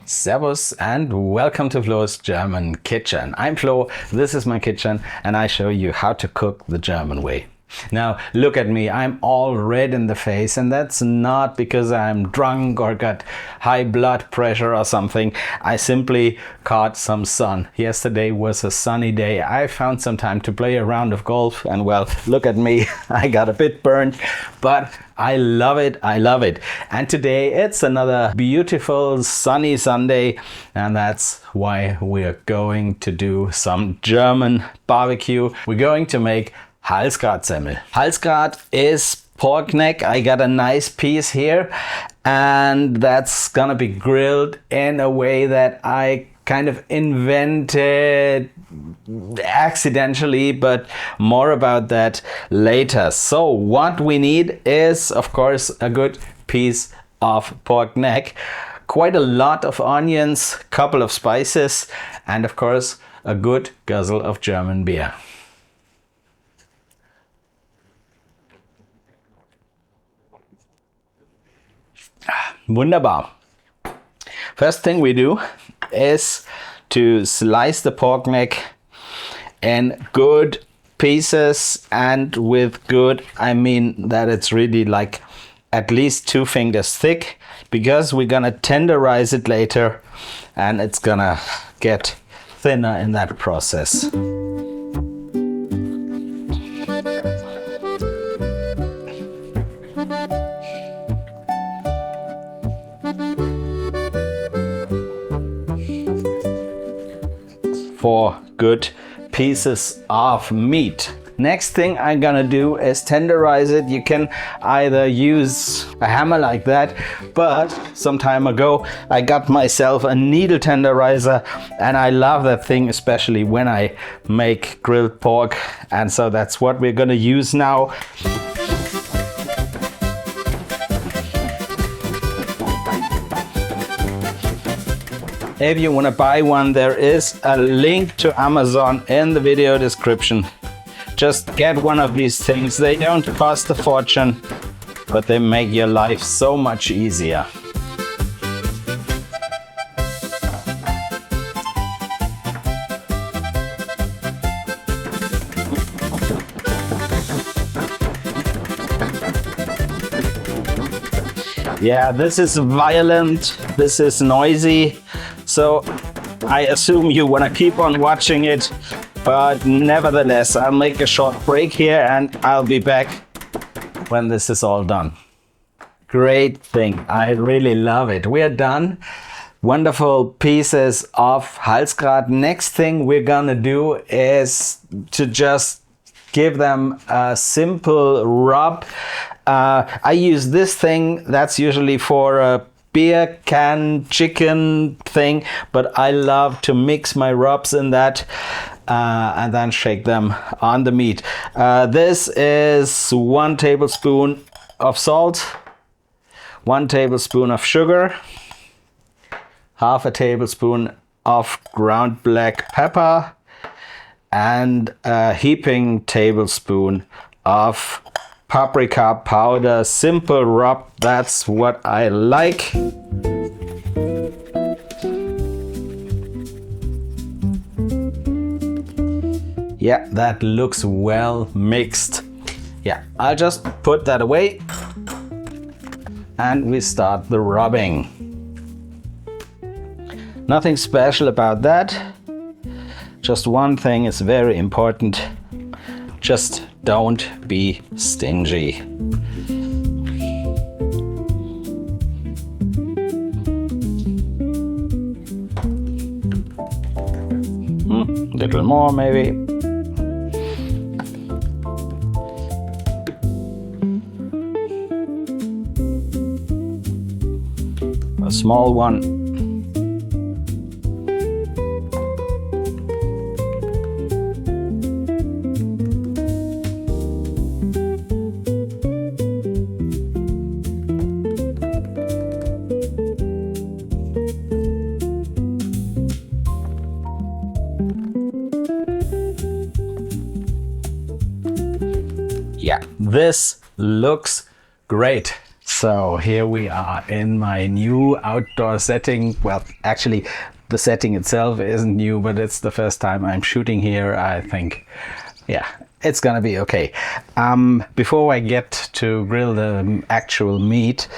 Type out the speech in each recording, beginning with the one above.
Servus and welcome to Flo's German Kitchen. I'm Flo, this is my kitchen, and I show you how to cook the German way. Now look at me, I'm all red in the face, and that's not because I'm drunk or got high blood pressure or something. I simply caught some sun. Yesterday was a sunny day. I found some time to play a round of golf, and well, look at me, I got a bit burned, but I love it, I love it. And today it's another beautiful sunny Sunday, and that's why we're going to do some German barbecue. We're going to make Halsgratsemmel. Halsgrat is pork neck. I got a nice piece here, and that's gonna be grilled in a way that I kind of invented accidentally, but more about that later. So what we need is, of course, a good piece of pork neck, quite a lot of onions, couple of spices, and of course a good guzzle of German beer. Wunderbar. First thing we do is to slice the pork neck in good pieces, and with good I mean that it's really like at least 2 fingers thick, because we're gonna tenderize it later and it's gonna get thinner in that process. Four good pieces of meat. Next thing I'm gonna do is tenderize it. You can either use a hammer like that, but some time ago I got myself a needle tenderizer, and I love that thing, especially when I make grilled pork, and so that's what we're gonna use now. If you want to buy one, there is a link to Amazon in the video description. Just get one of these things. They don't cost a fortune, but they make your life so much easier. Yeah, this is violent, this is noisy, so I assume you want to keep on watching it, but nevertheless, I'll make a short break here and I'll be back when this is all done. Great thing, I really love it. We're done. Wonderful pieces of Halsgrat. Next thing we're gonna do is to just give them a simple rub. I use this thing that's usually for a beer can chicken thing, but I love to mix my rubs in that and then shake them on the meat. This is 1 tablespoon of salt, 1 tablespoon of sugar, half a tablespoon of ground black pepper, and a heaping tablespoon of paprika powder. Simple rub, that's what I like. Yeah, that looks well mixed. Yeah, I'll just put that away and we start the rubbing. Nothing special about that. Just one thing is very important. Just don't be stingy. Little more maybe. A small one. Yeah, this looks great. So here we are in my new outdoor setting. Well, actually, the setting itself isn't new, but it's the first time I'm shooting here. I think, yeah, it's gonna be okay. Before I get to grill the actual meat,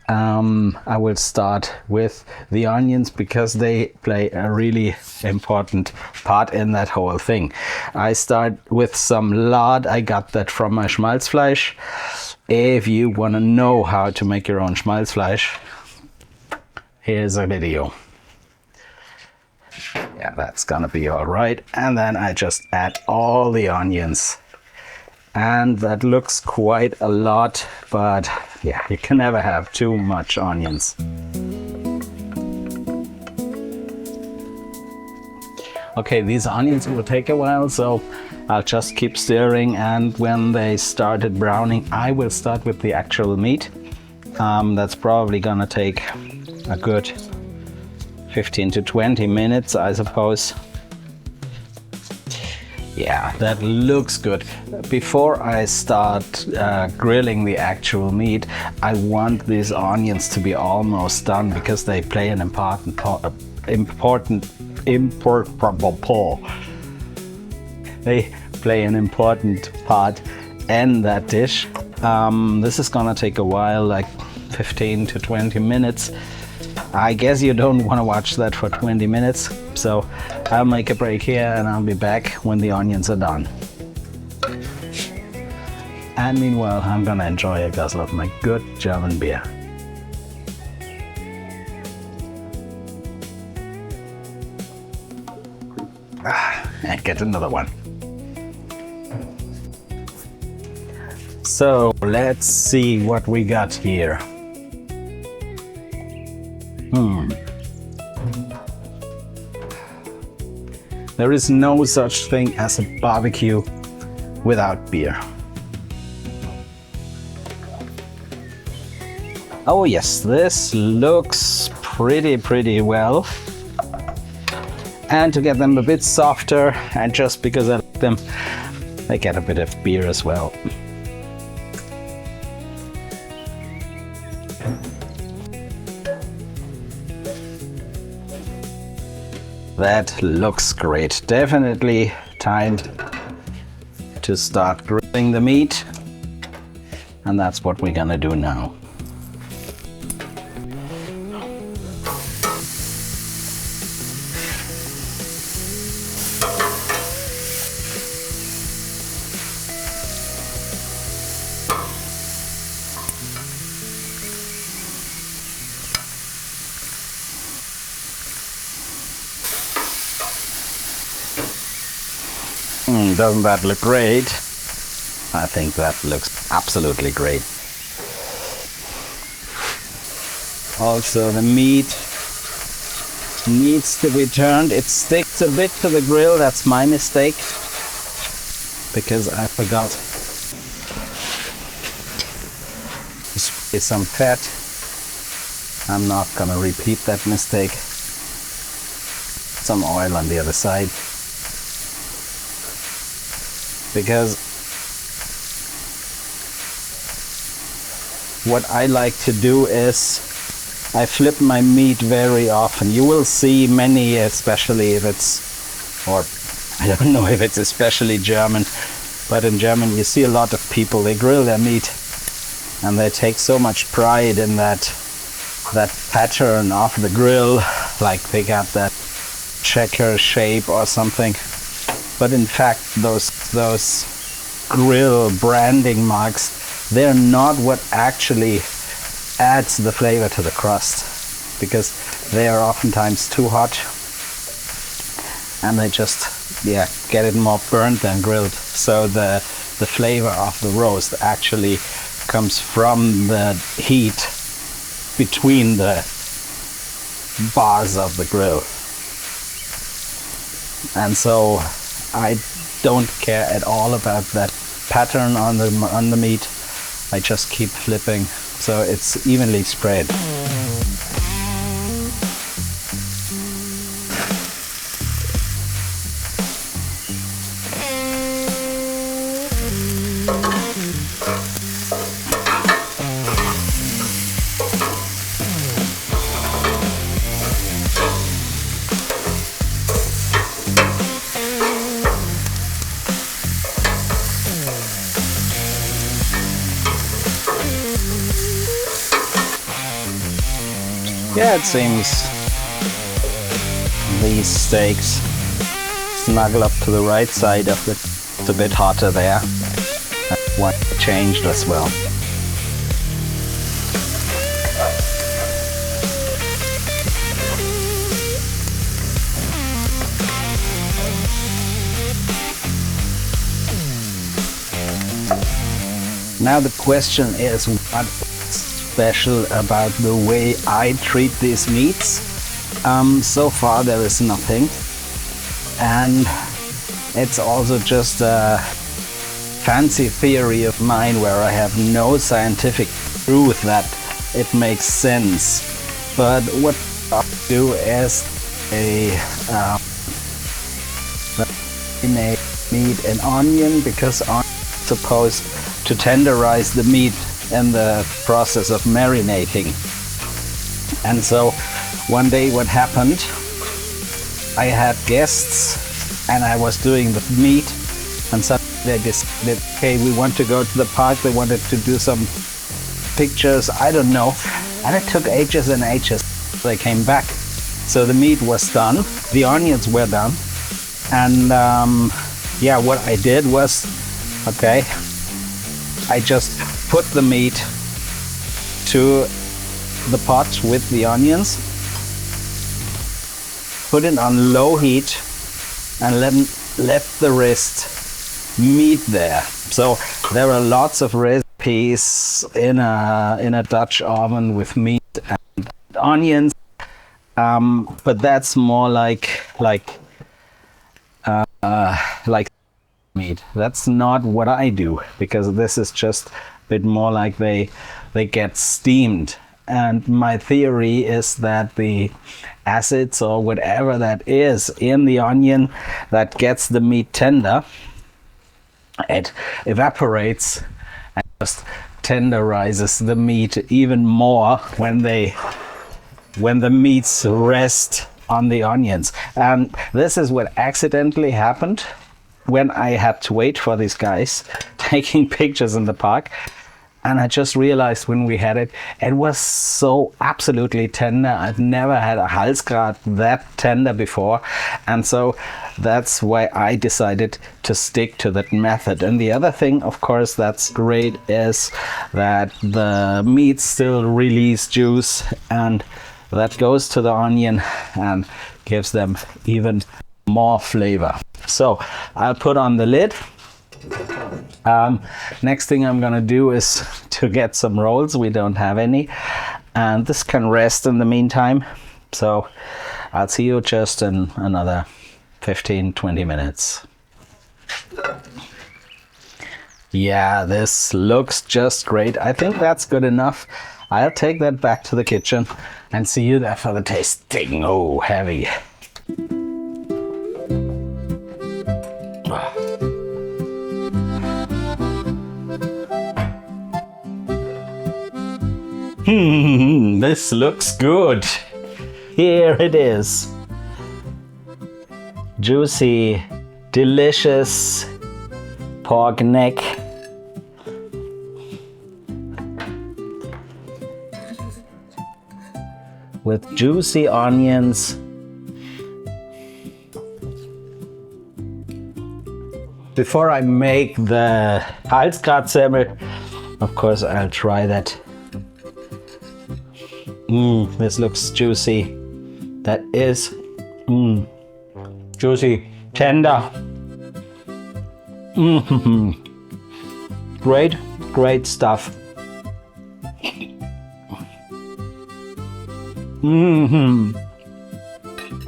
I will start with the onions because they play a really important part in that whole thing. I start with some lard. I got that from my Schmalzfleisch. If you want to know how to make your own Schmalzfleisch, here's a video. Yeah, that's gonna be all right. And then I just add all the onions. And that looks quite a lot, but yeah, you can never have too much onions. Okay, these onions will take a while, so I'll just keep stirring, and when they started browning, I will start with the actual meat. That's probably gonna take a good 15 to 20 minutes, I suppose. Yeah, that looks good. Before I start grilling the actual meat, I want these onions to be almost done because they play an important part. They play an important part in that dish. This is gonna take a while, like 15 to 20 minutes. I guess you don't want to watch that for 20 minutes, so I'll make a break here and I'll be back when the onions are done. And meanwhile, I'm gonna enjoy a glass of my good German beer. And get another one. So let's see what we got here. There is no such thing as a barbecue without beer. Oh yes, this looks pretty well. And to get them a bit softer, and just because I like them, they get a bit of beer as well. That looks great. Definitely time to start grilling the meat. And that's what we're gonna do now. Doesn't that look great? I think that looks absolutely great. Also, the meat needs to be turned. It sticks a bit to the grill. That's my mistake, because I forgot to spray some fat. I'm not gonna repeat that mistake. Some oil on the other side. Because what I like to do is I flip my meat very often. You will see many, especially if it's, or I don't know if it's especially German, but in German you see a lot of people, they grill their meat and they take so much pride in that pattern of the grill, like they got that checker shape or something. But in fact, those grill branding marks, they're not what actually adds the flavor to the crust, because they are oftentimes too hot and they just get it more burnt than grilled. So the flavor of the roast actually comes from the heat between the bars of the grill. And so I don't care at all about that pattern on the meat. I just keep flipping so it's evenly spread. Yeah, it seems these steaks snuggle up to the right side of it. It's a bit hotter there. What changed as well. Now the question is, what's special about the way I treat these meats? So far there is nothing, and it's also just a fancy theory of mine where I have no scientific proof that it makes sense. But what I do is meat and onion, because onion is supposed to tenderize the meat in the process of marinating. And so one day what happened, I had guests and I was doing the meat, and suddenly they decided, okay, we want to go to the park. They wanted to do some pictures, I don't know, and it took ages and ages. They came back. So the meat was done, the onions were done, and yeah, what I did was, okay, I just put the meat to the pot with the onions, put it on low heat, and left the rest meat there. So there are lots of recipes in a Dutch oven with meat and onions, but that's more like meat. That's not what I do, because this is just a bit more like they get steamed. And my theory is that the acids or whatever that is in the onion that gets the meat tender, it evaporates and just tenderizes the meat even more when the meats rest on the onions. And this is what accidentally happened when I had to wait for these guys taking pictures in the park. And I just realized when we had it, it was so absolutely tender. I've never had a Halsgrat that tender before. And so that's why I decided to stick to that method. And the other thing, of course, that's great is that the meat still release juice, and that goes to the onion and gives them even more flavor. So I'll put on the lid. Next thing I'm gonna do is to get some rolls. We don't have any, and this can rest in the meantime. So I'll see you just in another 15-20 minutes. Yeah, this looks just great. I think that's good enough. I'll take that back to the kitchen and see you there for the tasting. Oh, heavy. This looks good. Here it is. Juicy, delicious pork neck. With juicy onions. Before I make the Halsgratsemmel, of course, I'll try that. This looks juicy. That is juicy, tender. Great stuff.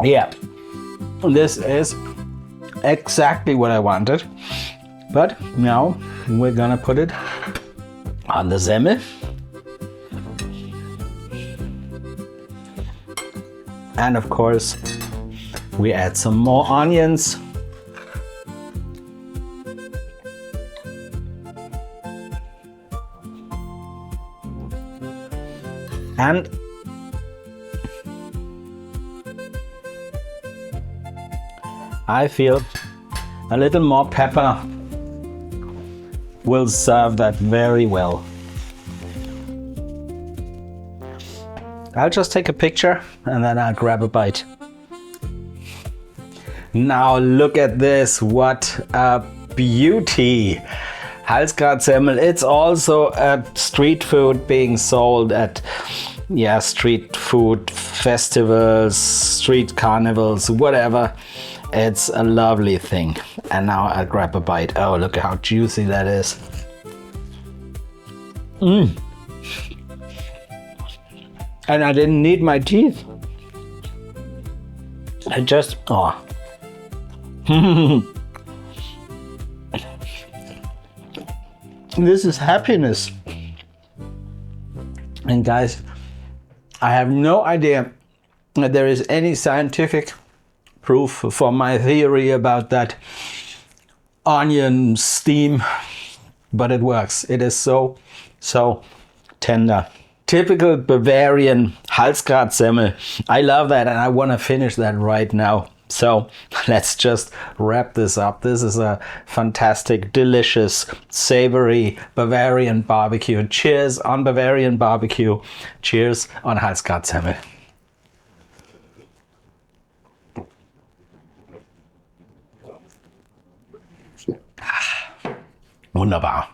Yeah, this is exactly what I wanted. But now we're gonna put it on the Semmel. And of course, we add some more onions. And I feel a little more pepper will serve that very well. I'll just take a picture and then I'll grab a bite. Now look at this, what a beauty. Halsgratsemmel, it's also a street food being sold at street food festivals, street carnivals, whatever. It's a lovely thing. And now I'll grab a bite. Oh, look at how juicy that is. And I didn't need my teeth. I just, This is happiness. And guys, I have no idea that there is any scientific proof for my theory about that onion steam, but it works. It is so tender. Typical Bavarian Halsgratsemmel. I love that and I want to finish that right now. So let's just wrap this up. This is a fantastic, delicious, savory Bavarian barbecue. Cheers on Bavarian barbecue. Cheers on Halsgratsemmel. Wunderbar.